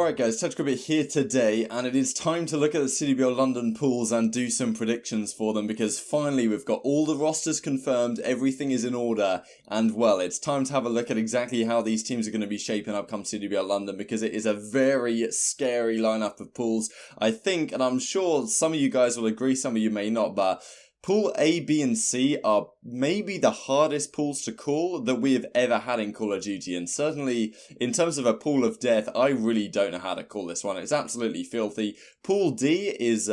Alright guys, TouchGrabbit here today, and it is time to look at the CWL London pools and do some predictions for them, because finally we've got all the rosters confirmed, everything is in order, and well, it's time to have a look at exactly how these teams are going to be shaping up come CWL London, because it is a very scary lineup of pools. I think, and I'm sure some of you guys will agree, some of you may not, but Pool A, B, and C are maybe the hardest pools to call that we have ever had in Call of Duty, and certainly in terms of a pool of death, I really don't know how to call this one. It's absolutely filthy. Pool D is,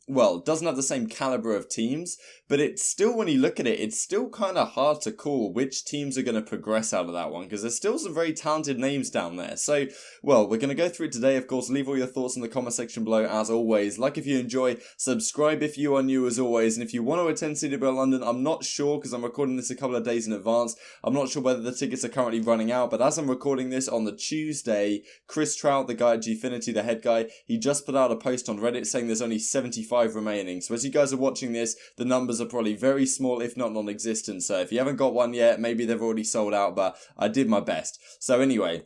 well, doesn't have the same caliber of teams, but it's still, when you look at it, it's still kind of hard to call which teams are going to progress out of that one, because there's still some very talented names down there. So, well, we're going to go through it today. Of course, leave all your thoughts in the comment section below, as always. Like if you enjoy, subscribe if you are new, as always, and if you want to attend CWL London, I'm not sure, because I'm recording this a couple of days in advance. I'm not sure whether the tickets are currently running out, but as I'm recording this on the Tuesday, Chris Trout, the guy at Gfinity, the head guy, he just put out a post on Reddit saying there's only 75 remaining. So as you guys are watching this, the numbers are probably very small, if not non-existent. So if you haven't got one yet, maybe they've already sold out, but I did my best. So anyway,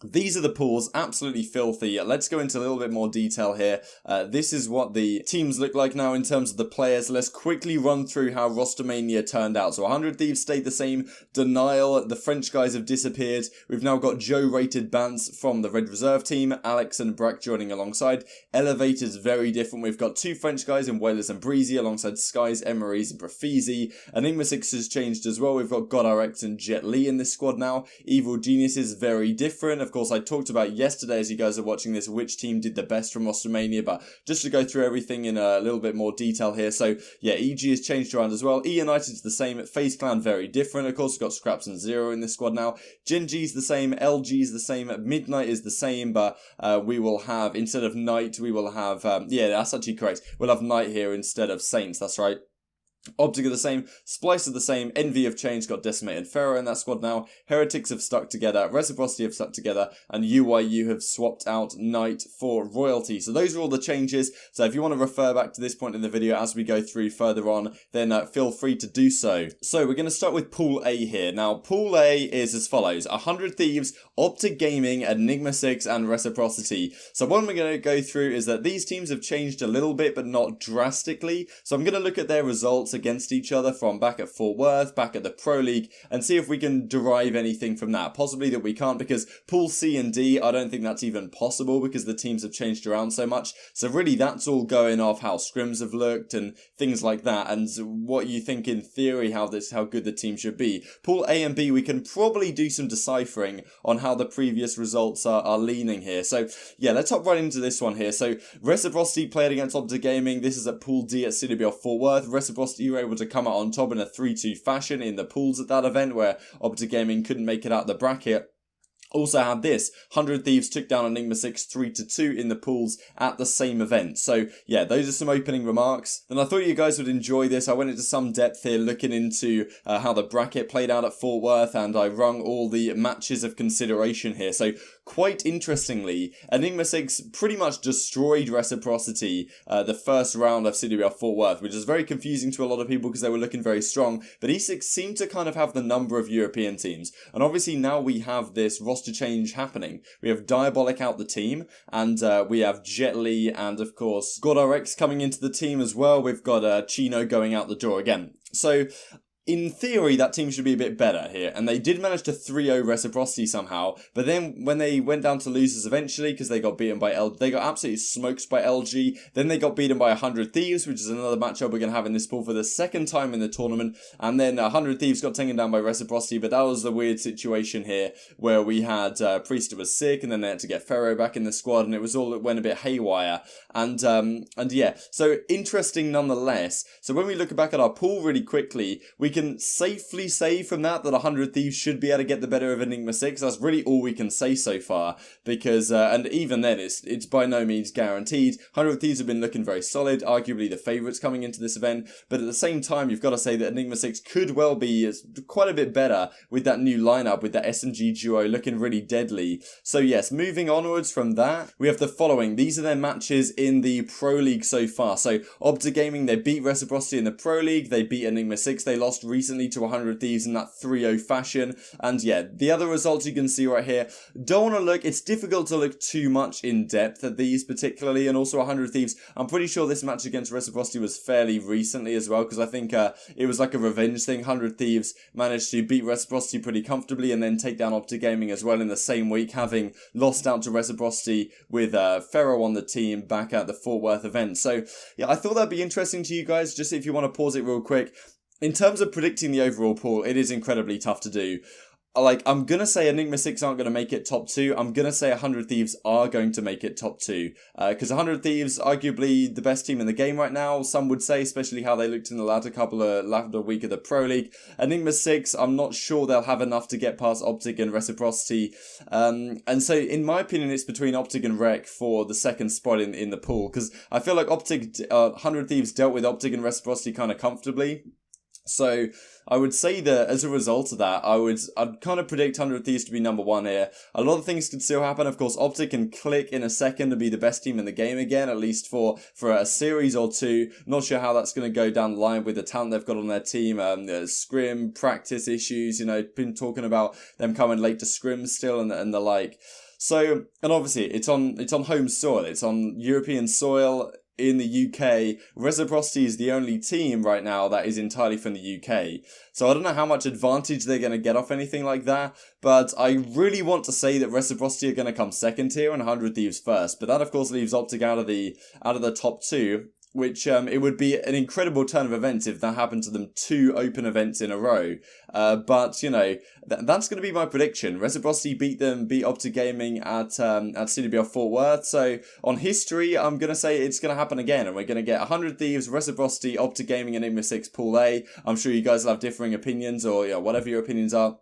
these are the pools, absolutely filthy. Let's go into a little bit more detail here. This is what the teams look like now in terms of the players. Let's quickly run through how Rostermania turned out. So 100 Thieves stayed the same. Denial, the French guys have disappeared. We've now got Joe Rated Bance from the Red Reserve team. Alex and Brack joining alongside. Elevator's very different. We've got two French guys in Whalers and Breezy alongside Skies, Emery's and Profizi. Enigma 6 has changed as well. We've got GodRx and Jet Li in this squad now. Evil Genius is very different. Of course, I talked about yesterday, as you guys are watching this, which team did the best from Rostermania, but just to go through everything in a little bit more detail here. So, yeah, EG has changed around as well. E United's the same. FaZe Clan, very different. Of course, we've got Scraps and Zero in this squad now. Genji's the same. LG's the same. Midnight is the same, but we will have, instead of Night, we will have, yeah, that's actually correct. We'll have Night here instead of Saints, that's right. Optic are the same, Splice are the same, Envy have changed, got Decimated Pharaoh in that squad now, Heretics have stuck together, Reciprocity have stuck together, and UYU have swapped out Knight for Royalty. So those are all the changes, so if you want to refer back to this point in the video as we go through further on, then feel free to do so. So we're going to start with Pool A here. Now, Pool A is as follows: 100 Thieves, Optic Gaming, Enigma 6, and Reciprocity. So what we're going to go through is that these teams have changed a little bit, but not drastically. So I'm going to look at their results against each other from back at Fort Worth, back at the Pro League, and see if we can derive anything from that. Possibly that we can't, because Pool C and D, I don't think that's even possible because the teams have changed around so much. So really that's all going off how scrims have looked and things like that, and what you think in theory how good the team should be. Pool A and B, we can probably do some deciphering on how the previous results are leaning here. So yeah, let's hop right into this one here. So Reciprocity played against Optic Gaming. This is at Pool D at CWL Fort Worth. Reciprocity were able to come out on top in a 3-2 fashion in the pools at that event, where Optic Gaming couldn't make it out the bracket. Also had this, 100 Thieves took down Enigma 6 3-2 in the pools at the same event. So yeah, those are some opening remarks. And I thought you guys would enjoy this. I went into some depth here looking into how the bracket played out at Fort Worth, and I rung all the matches of consideration here. So quite interestingly, Enigma 6 pretty much destroyed Reciprocity the first round of CWL Fort Worth, which is very confusing to a lot of people because they were looking very strong. But E6 seemed to kind of have the number of European teams. And obviously now we have this roster change happening. We have Diabolic out the team, and we have Jet Li, and of course GodRx coming into the team as well. We've got Chino going out the door again. So in theory, that team should be a bit better here, and they did manage to 3-0 Reciprocity somehow, but then when they went down to losers eventually, because they got beaten by they got absolutely smoked by LG, then they got beaten by 100 Thieves, which is another matchup we're going to have in this pool for the second time in the tournament, and then 100 Thieves got taken down by Reciprocity, but that was the weird situation here, where we had Priest was sick, and then they had to get Pharaoh back in the squad, and it went a bit haywire, and yeah, so interesting nonetheless. So when we look back at our pool really quickly, we can safely say from that 100 Thieves should be able to get the better of Enigma 6. That's really all we can say so far, because and even then it's by no means guaranteed. 100 Thieves have been looking very solid, arguably the favourites coming into this event, but at the same time you've got to say that Enigma 6 could well be quite a bit better with that new lineup, with that SMG duo looking really deadly. So yes, moving onwards from that, we have the following. These are their matches in the Pro League so far. So Optic Gaming, they beat Reciprocity in the Pro League, they beat Enigma 6, they lost lost recently to 100 Thieves in that 3-0 fashion. And yeah, the other results you can see right here. Don't want to look, it's difficult to look too much in depth at these particularly, and also 100 Thieves. I'm pretty sure this match against Reciprocity was fairly recently as well, because I think it was like a revenge thing. 100 Thieves managed to beat Reciprocity pretty comfortably and then take down Optic Gaming as well in the same week, having lost out to Reciprocity with Ferro on the team back at the Fort Worth event. So yeah, I thought that'd be interesting to you guys, just if you want to pause it real quick. In terms of predicting the overall pool, it is incredibly tough to do. Like, I'm going to say Enigma 6 aren't going to make it top 2. I'm going to say 100 Thieves are going to make it top 2. Because 100 Thieves, arguably the best team in the game right now, some would say, especially how they looked in the latter week of the Pro League. Enigma 6, I'm not sure they'll have enough to get past Optic and Reciprocity. And so, in my opinion, it's between Optic and Rec for the second spot in the pool. Because I feel like 100 Thieves dealt with Optic and Reciprocity kind of comfortably. So I would say that as a result of that, I'd kind of predict 100 Thieves to be number 1 here. A lot of things could still happen. Of course, Optic can click in a second to be the best team in the game again, at least for a series or two. Not sure how that's going to go down the line with the talent they've got on their team. Scrim, practice issues, been talking about them coming late to scrim still and the like. So, and obviously it's on home soil. It's on European soil. In the UK, Reciprocity is the only team right now that is entirely from the UK. So I don't know how much advantage they're going to get off anything like that, but I really want to say that Reciprocity are going to come second here and 100 Thieves first. But that of course leaves Optic out of the top 2. Which it would be an incredible turn of events if that happened to them 2 open events in a row. But that's going to be my prediction. Reciprocity beat Optic Gaming at CWL Fort Worth. So on history, I'm going to say it's going to happen again, and we're going to get 100 Thieves, Reciprocity, Optic Gaming, and Enigma 6 Pool A. I'm sure you guys will have differing opinions, or whatever your opinions are.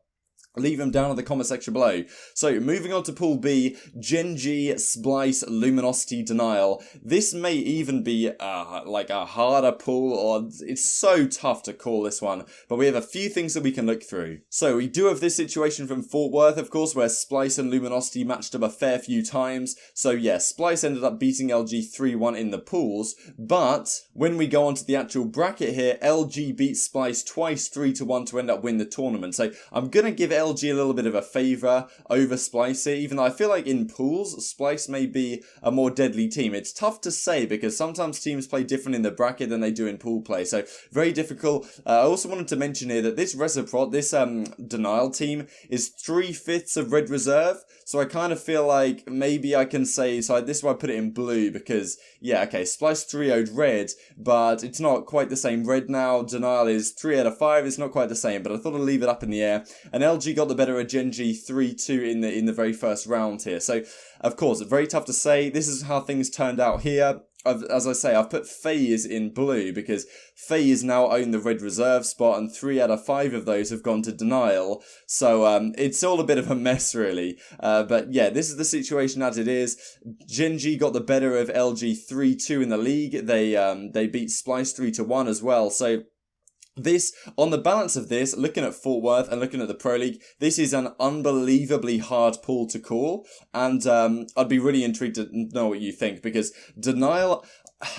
Leave them down in the comment section below. So, moving on to Pool B, Gen.G, Splice, Luminosity, Denial. This may even be like a harder pool, or it's so tough to call this one, but we have a few things that we can look through. So, we do have this situation from Fort Worth, of course, where Splice and Luminosity matched up a fair few times. So, yeah, Splice ended up beating LG 3-1 in the pools, but when we go on to the actual bracket here, LG beat Splice twice 3-1 to end up win the tournament. So, I'm going to give LG a little bit of a favour over Splice here, even though I feel like in pools, Splice may be a more deadly team. It's tough to say because sometimes teams play different in the bracket than they do in pool play, so very difficult. I also wanted to mention here that this Denial team is 3/5 of Red Reserve, so I kind of feel like maybe I can say, so this is why I put it in blue, because, yeah, okay, Splice 3-0'd Red, but it's not quite the same Red now. Denial is 3 out of 5, it's not quite the same, but I thought I'd leave it up in the air. And LG got the better of Gen.G 3-2 in the very first round here. So, of course, very tough to say. This is how things turned out here. As I say, I've put FaZe in blue because FaZe now own the Red Reserve spot, and 3 out of 5 of those have gone to Denial. So it's all a bit of a mess, really. But yeah, this is the situation as it is. Gen.G got the better of LG 3-2 in the league. They beat Splice 3-1 as well. So this, on the balance of this, looking at Fort Worth and looking at the Pro League, this is an unbelievably hard pool to call, and I'd be really intrigued to know what you think, because Denial,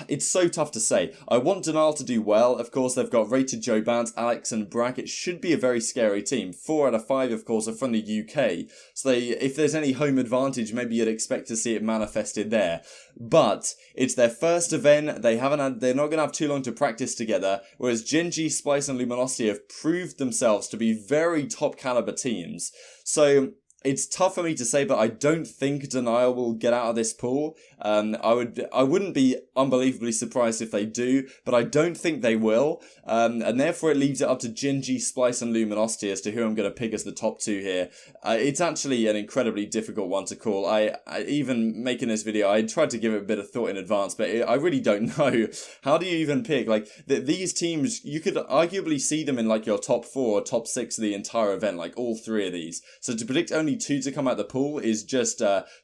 it's so tough to say. I want Denial to do well. Of course, they've got Rated Joe Bounce, Alex and Brack. It should be a very scary team. 4 out of 5, of course, are from the UK. So if there's any home advantage, maybe you'd expect to see it manifested there. But it's their first event. They're not going to have too long to practice together. Whereas Gen.G, Splice, and Luminosity have proved themselves to be very top caliber teams. So it's tough for me to say, but I don't think Denial will get out of this pool. I wouldn't be unbelievably surprised if they do, but I don't think they will. And therefore it leaves it up to Gen.G, Splice, and Luminosity as to who I'm going to pick as the top 2 here. It's actually an incredibly difficult one to call. I even making this video, I tried to give it a bit of thought in advance, but I really don't know. How do you even pick? Like, these teams, you could arguably see them in like your top 4 or top 6 of the entire event, like all 3 of these. So to predict only only 2 to come out the pool is just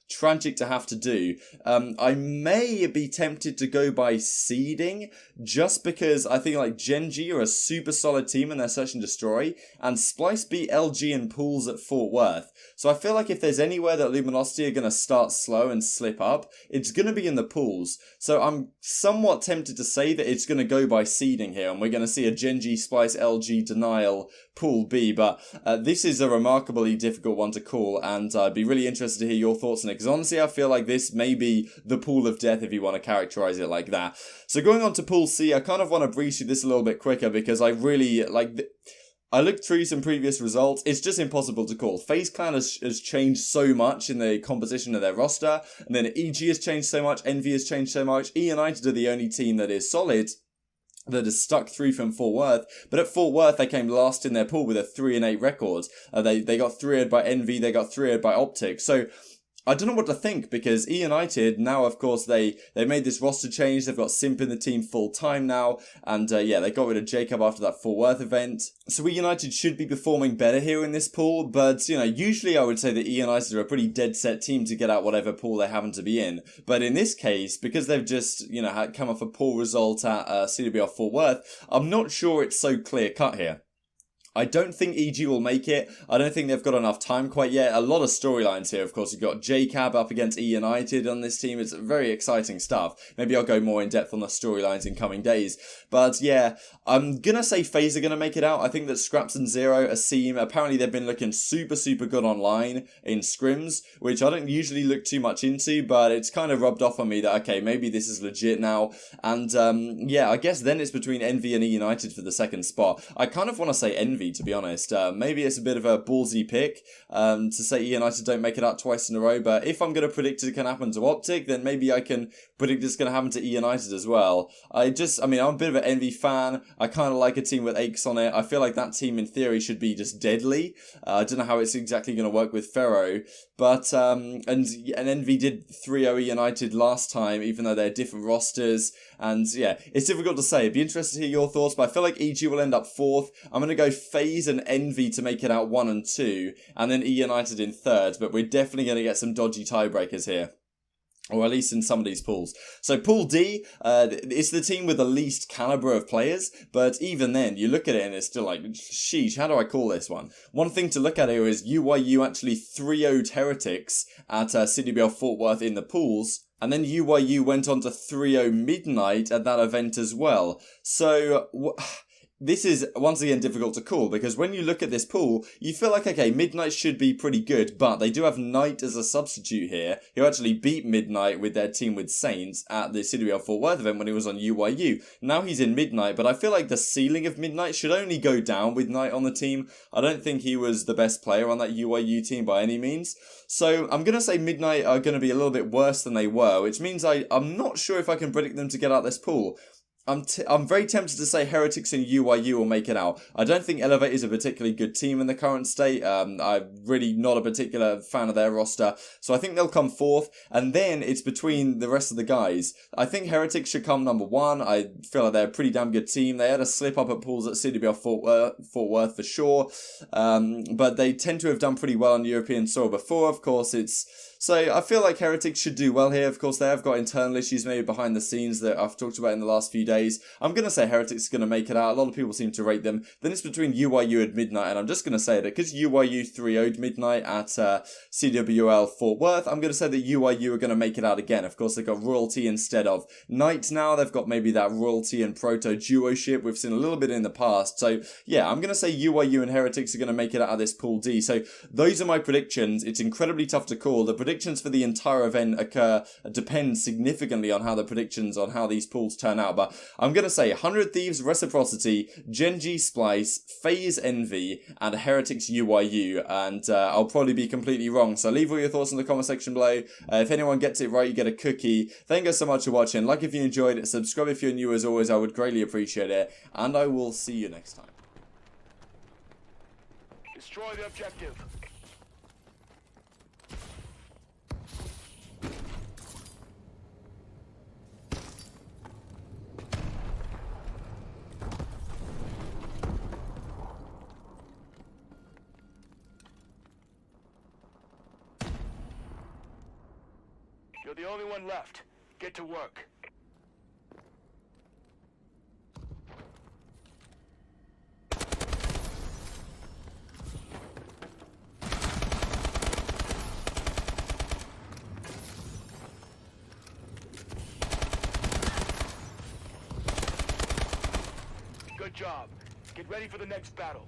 tragic to have to do. I may be tempted to go by seeding, just because I think like Gen G are a super solid team in their Search and Destroy, and Splice beat LG in pools at Fort Worth. So I feel like if there's anywhere that Luminosity are going to start slow and slip up, it's going to be in the pools. So I'm somewhat tempted to say that it's going to go by seeding here, and we're going to see a Gen G, Splice, LG, Denial, Pool B, but this is a remarkably difficult one to call, and I'd be really interested to hear your thoughts on it, because honestly I feel like this may be the pool of death if you want to characterize it like that. So going on to Pool C, I kind of want to breeze through this a little bit quicker, because I really, I looked through some previous results. It's just impossible to call. FaZe Clan has changed so much in the composition of their roster, and then EG has changed so much, Envy has changed so much, E United are the only team that is solid, that has stuck through from Fort Worth, but at Fort Worth they came last in their pool with a 3-8 record. They got 3-0'd by Envy, they got 3-0'd by Optic, so I don't know what to think, because E United, now of course they made this roster change, they've got Simp in the team full time now, and yeah, they got rid of Jacob after that Fort Worth event. So E United should be performing better here in this pool, but you know, usually I would say that E United are a pretty dead set team to get out whatever pool they happen to be in. But in this case, because they've just, you know, had come off a poor result at CWL Fort Worth, I'm not sure it's so clear cut here. I don't think EG will make it. I don't think they've got enough time quite yet. A lot of storylines here, of course. You've got JCab up against E United on this team. It's very exciting stuff. Maybe I'll go more in depth on the storylines in coming days. But yeah, I'm going to say FaZe are going to make it out. I think that Scraps and Zero, a Seam, apparently they've been looking super, super good online in scrims, which I don't usually look too much into, but it's kind of rubbed off on me that, okay, maybe this is legit now. And yeah, I guess then it's between Envy and E United for the second spot. I kind of want to say Envy, to be honest. Maybe it's a bit of a ballsy pick to say E United don't make it out twice in a row, but if I'm going to predict it can happen to Optic, then maybe I can predict it's going to happen to E United as well. I'm a bit of an Envy fan. I kind of like a team with Aches on it. I feel like that team in theory should be just deadly. I don't know how it's exactly going to work with Ferro, but and Envy did 3-0 E United last time, even though they're different rosters. And yeah, it's difficult to say. It'd be interesting to hear your thoughts, but I feel like EG will end up 4th. I'm going to go FaZe and Envy to make it out 1 and 2, and then E United in 3rd, but we're definitely going to get some dodgy tiebreakers here. Or at least in some of these pools. So Pool D, it's the team with the least caliber of players, but even then, you look at it and it's still like, sheesh, how do I call this one? One thing to look at here is UYU actually 3-0'd Heretics at CWL Fort Worth in the pools, and then UYU went on to 3-0 Midnight at that event as well. So this is, once again, difficult to call, because when you look at this pool, you feel like, okay, Midnight should be pretty good, but they do have Knight as a substitute here, who actually beat Midnight with their team with Saints at the CWL Fort Worth event when he was on UYU. Now he's in Midnight, but I feel like the ceiling of Midnight should only go down with Knight on the team. I don't think he was the best player on that UYU team by any means. So I'm going to say Midnight are going to be a little bit worse than they were, which means I'm not sure if I can predict them to get out this pool. I'm very tempted to say Heretics and UYU will make it out. I don't think Elevate is a particularly good team in the current state. I'm really not a particular fan of their roster. So I think they'll come 4th. And then it's between the rest of the guys. I think Heretics should come number 1. I feel like they're a pretty damn good team. They had a slip up at pools at CWL Fort Worth for sure. But they tend to have done pretty well on European soil before. Of course, so I feel like Heretics should do well here. Of course, they have got internal issues maybe behind the scenes that I've talked about in the last few days. I'm going to say Heretics are going to make it out. A lot of people seem to rate them. Then it's between UYU and Midnight, and I'm just going to say that because UYU 3-0'd Midnight at CWL Fort Worth, I'm going to say that UYU are going to make it out again. Of course, they've got Royalty instead of Knight now. They've got maybe that Royalty and Proto duo-ship we've seen a little bit in the past. So yeah, I'm going to say UYU and Heretics are going to make it out of this Pool D. So those are my predictions. It's incredibly tough to call. The predictions for the entire event depend significantly on how the predictions on how these pools turn out, but I'm going to say 100 Thieves Reciprocity, Gen G Splice, FaZe Envy, and Heretics UYU, and I'll probably be completely wrong, so leave all your thoughts in the comment section below. If anyone gets it right, you get a cookie. Thank you so much for watching. Like if you enjoyed it, subscribe if you're new. As always, I would greatly appreciate it, and I will see you next time. Destroy the objective. You're the only one left. Get to work. Good job. Get ready for the next battle.